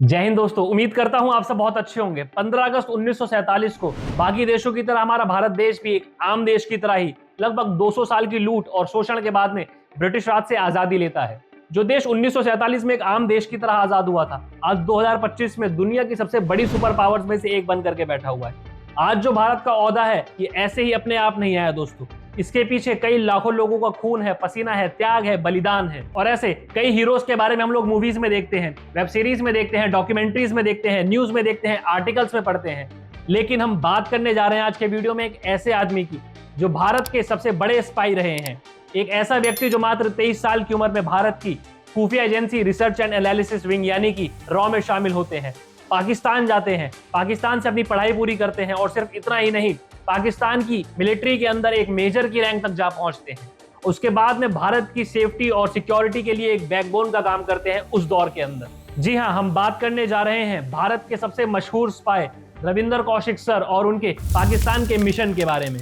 जय हिंद दोस्तों। उम्मीद करता हूं आप सब बहुत अच्छे होंगे। 15 अगस्त 1947 को बाकी देशों की तरह हमारा भारत देश भी एक आम देश की तरह ही लगभग 200 साल की लूट और शोषण के बाद में ब्रिटिश राज से आजादी लेता है। जो देश 1947 में एक आम देश की तरह आजाद हुआ था, आज 2025 में दुनिया की सबसे बड़ी सुपर पावर्स में से एक बन करके बैठा हुआ है। आज जो भारत का ओहदा है, ये ऐसे ही अपने आप नहीं आया दोस्तों। इसके पीछे कई लाखों लोगों का खून है, पसीना है, त्याग है, बलिदान है। और ऐसे कई हीरोज के बारे में हम लोग मूवीज में देखते हैं, वेब सीरीज में देखते हैं, डॉक्यूमेंट्रीज में देखते हैं, न्यूज में देखते हैं, आर्टिकल्स में पढ़ते हैं। लेकिन हम बात करने जा रहे हैं आज के वीडियो में एक ऐसे आदमी की जो भारत के सबसे बड़े स्पाई रहे हैं। एक ऐसा व्यक्ति जो मात्र 23 साल की उम्र में भारत की खुफिया agency research and analysis wing यानी कि रॉ में शामिल होते हैं, पाकिस्तान जाते हैं, पाकिस्तान से अपनी पढ़ाई पूरी करते हैं और सिर्फ इतना ही नहीं, पाकिस्तान की मिलिट्री के अंदर एक मेजर की रैंक तक जा पहुंचते हैं। उसके बाद में भारत की सेफ्टी और सिक्योरिटी के लिए एक बैकबोन का काम करते हैं उस दौर के अंदर। जी हां, हम बात करने जा रहे हैं भारत के सबसे मशहूर स्पाई रविंदर कौशिक सर और उनके पाकिस्तान के मिशन के बारे में।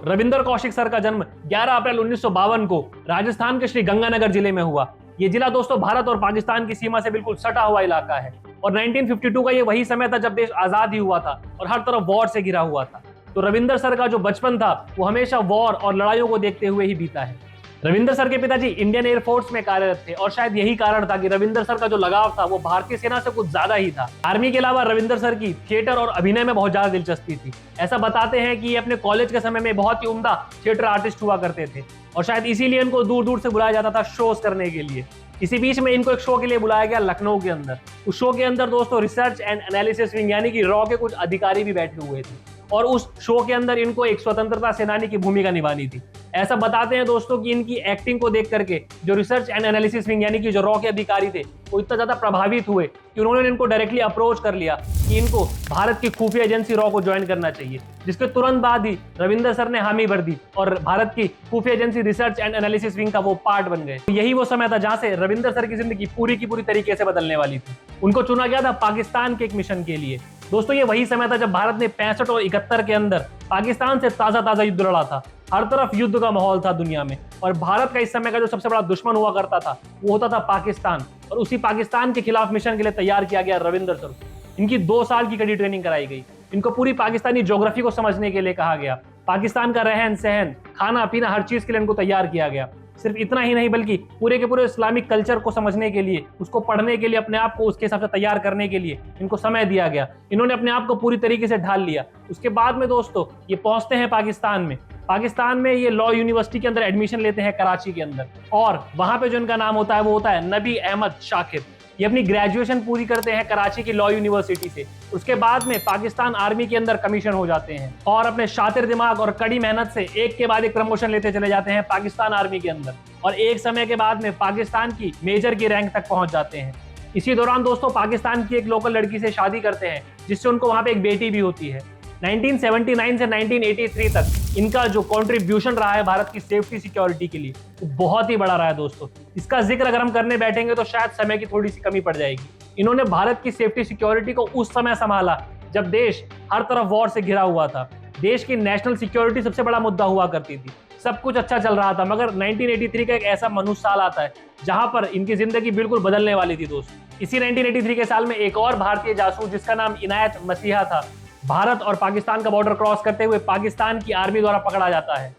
रविंदर कौशिक सर का जन्म 11 अप्रैल 1952 को राजस्थान के श्री गंगानगर जिले में हुआ। ये जिला दोस्तों भारत और पाकिस्तान की सीमा से बिल्कुल सटा हुआ इलाका है और 1952 का ये वही समय था जब देश आजाद ही हुआ था और हर तरफ वॉर से घिरा हुआ था। तो रविंदर सर का जो बचपन था वो हमेशा वॉर और लड़ाइयों को देखते हुए ही बीता है। रविंदर सर के पिताजी इंडियन एयरफोर्स में कार्यरत थे और शायद यही कारण था कि रविंदर सर का जो लगाव था वो भारतीय सेना से कुछ ज्यादा ही था। आर्मी के अलावा रविंदर सर की थिएटर और अभिनय में बहुत ज्यादा दिलचस्पी थी। ऐसा बताते हैं कि ये अपने कॉलेज के समय में बहुत ही उम्दा थिएटर आर्टिस्ट हुआ करते थे और शायद इसीलिए इनको दूर दूर से बुलाया जाता था शोज करने के लिए। इसी बीच में इनको एक शो के लिए बुलाया गया लखनऊ के अंदर। उस शो के अंदर दोस्तों रिसर्च एंड एनालिसिस विंग यानी कि रॉ के कुछ अधिकारी भी बैठे हुए थे और उस शो के अंदर इनको एक स्वतंत्रता सेनानी की भूमिका निभानी थी। ऐसा बताते हैं दोस्तों कि इनकी एक्टिंग को देख करके जो रिसर्च एंड एनालिसिस विंग यानी कि जो रॉ के अधिकारी थे वो इतना ज्यादा प्रभावित हुए कि उन्होंने इनको डायरेक्टली अप्रोच कर लिया कि इनको भारत की खुफिया एजेंसी रॉ को ज्वाइन करना चाहिए, जिसके तुरंत बाद ही रविंदर सर ने हामी भर दी और भारत की खुफिया agency research and analysis wing का वो पार्ट बन गए। यही वो समय था जहां से रविंदर सर की जिंदगी पूरी की पूरी तरीके से बदलने वाली थी। उनको चुना गया था पाकिस्तान के एक मिशन के लिए। दोस्तों ये वही समय था जब भारत ने 65 और 71 के अंदर पाकिस्तान से ताजा युद्ध लड़ा था। हर तरफ युद्ध का माहौल था दुनिया में और भारत का इस समय का जो सबसे बड़ा दुश्मन हुआ करता था वो होता था पाकिस्तान। और उसी पाकिस्तान के खिलाफ मिशन के लिए तैयार किया गया रविंदर सर को। इनकी 2 साल की कड़ी ट्रेनिंग कराई गई। इनको पूरी पाकिस्तानी ज्योग्राफी को समझने के लिए कहा गया। पाकिस्तान का रहन सहन, खाना पीना, हर चीज के लिए इनको तैयार किया गया। सिर्फ इतना ही नहीं बल्कि पूरे के पूरे इस्लामिक कल्चर को समझने के लिए, उसको पढ़ने के लिए, अपने आप को उसके हिसाब से तैयार करने के लिए इनको समय दिया गया। इन्होंने अपने आप को पूरी तरीके से ढाल लिया। उसके बाद में दोस्तों ये पहुंचते हैं पाकिस्तान में। पाकिस्तान में ये लॉ यूनिवर्सिटी के अंदर एडमिशन लेते हैं कराची के अंदर और वहां पे जो इनका नाम होता है वो होता है नबी अहमद शाकिर। ये अपनी ग्रेजुएशन पूरी करते हैं कराची की लॉ यूनिवर्सिटी से। उसके बाद में पाकिस्तान आर्मी के अंदर कमीशन हो जाते हैं और अपने शातिर दिमाग और कड़ी मेहनत से एक के बाद एक प्रमोशन लेते चले जाते हैं पाकिस्तान आर्मी के अंदर और एक समय के बाद में पाकिस्तान की मेजर की रैंक तक पहुंच जाते हैं। इसी दौरान दोस्तों पाकिस्तान की एक लोकल लड़की से शादी करते हैं जिससे उनको वहां पे एक बेटी भी होती है। 1979 से 1983 तक इनका जो कंट्रीब्यूशन रहा है भारत की सेफ्टी सिक्योरिटी के लिए वो बहुत ही बड़ा रहा है दोस्तों। इसका जिक्र अगर हम करने बैठेंगे तो शायद समय की थोड़ी सी कमी पड़ जाएगी। इन्होंने भारत की सेफ्टी सिक्योरिटी को उस समय संभाला जब देश हर तरफ वॉर से घिरा हुआ था। देश की नेशनल सिक्योरिटी सबसे बड़ा मुद्दा हुआ करती थी। सब कुछ अच्छा चल रहा था मगर 1983 का एक ऐसा मनुष्य साल आता है जहां पर इनकी जिंदगी बिल्कुल बदलने वाली थी दोस्तों। इसी 1983 के साल में एक और भारतीय जासूस जिसका नाम इनायत मसीहा था, भारत और पाकिस्तान का बॉर्डर क्रॉस करते हुए पाकिस्तान की आर्मी द्वारा पकड़ा जाता है,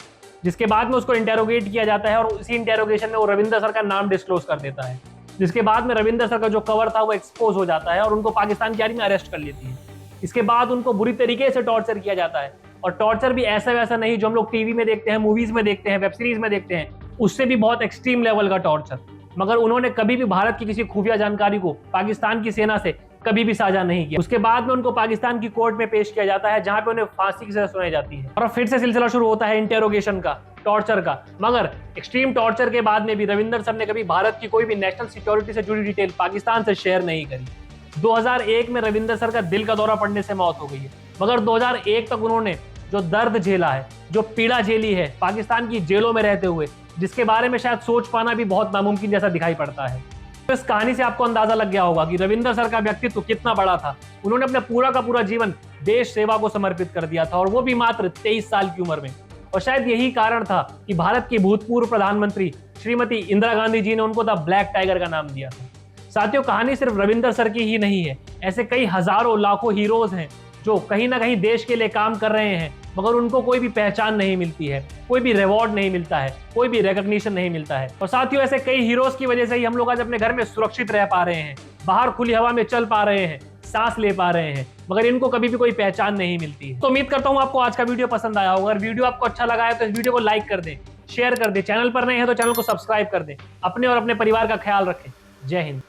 जिसके बाद में उसको इंटेरोगेट किया जाता है और उसी इंटेरोगेशन में वो रविंदर सर का नाम डिस्क्लोज कर देता है, जिसके बाद में रविंदर सर का जो कवर था वो एक्सपोज हो जाता है और उनको पाकिस्तान की आर्मी अरेस्ट कर लेती है। इसके बाद उनको बुरी तरीके से टॉर्चर किया जाता है और टॉर्चर भी ऐसा वैसा नहीं जो हम लोग टीवी में देखते हैं, मूवीज में देखते हैं, वेब सीरीज में देखते हैं, उससे भी बहुत एक्सट्रीम लेवल का टॉर्चर। मगर उन्होंने कभी भी भारत की किसी खुफिया जानकारी को पाकिस्तान की सेना से कभी भी साझा नहीं किया। उसके बाद में उनको पाकिस्तान की कोर्ट में पेश किया जाता है जहां पे उन्हें फांसी की सजा सुनाई जाती है और फिर से सिलसिला शुरू होता है इंटेरोगेशन का, टॉर्चर का। मगर एक्सट्रीम टॉर्चर के बाद में भी रविंदर सर ने कभी भारत की कोई भी नेशनल सिक्योरिटी से जुड़ी डिटेल पाकिस्तान से शेयर नहीं करी। 2001 में रविंदर सर का दिल का दौरा पड़ने से मौत हो गई है मगर 2001 तक उन्होंने जो दर्द झेला है, जो पीड़ा झेली है पाकिस्तान की जेलों में रहते हुए, जिसके बारे में शायद सोच पाना भी बहुत नामुमकिन जैसा दिखाई पड़ता है। तो इस कहानी से आपको अंदाजा लग गया होगा कि रविंदर सर का व्यक्तित्व कितना बड़ा था। उन्होंने अपना पूरा का पूरा जीवन देश सेवा को समर्पित कर दिया था और वो भी मात्र 23 साल की उम्र में। और शायद यही कारण था कि भारत की भूतपूर्व प्रधानमंत्री श्रीमती इंदिरा गांधी जी ने उनको द ब्लैक टाइगर का नाम दिया था। साथियों, कहानी सिर्फ रविंदर सर की ही नहीं है। ऐसे कई हजारों लाखों हीरोज हैं जो कहीं ना कहीं देश के लिए काम कर रहे हैं, मगर उनको कोई भी पहचान नहीं मिलती है, कोई भी रिवॉर्ड नहीं मिलता है, कोई भी रिकॉग्निशन नहीं मिलता है। और साथियों, ऐसे कई हीरोज की वजह से ही हम लोग आज अपने घर में सुरक्षित रह पा रहे हैं, बाहर खुली हवा में चल पा रहे हैं, सांस ले पा रहे हैं, मगर इनको कभी भी कोई पहचान नहीं मिलती है। तो उम्मीद करता हूं आपको आज का वीडियो पसंद आया होगा। अगर वीडियो आपको अच्छा लगा है तो इस वीडियो को लाइक कर दें, शेयर कर दें, चैनल पर नए हैं तो चैनल को सब्सक्राइब कर दें। अपने और अपने परिवार का ख्याल रखें। जय हिंद।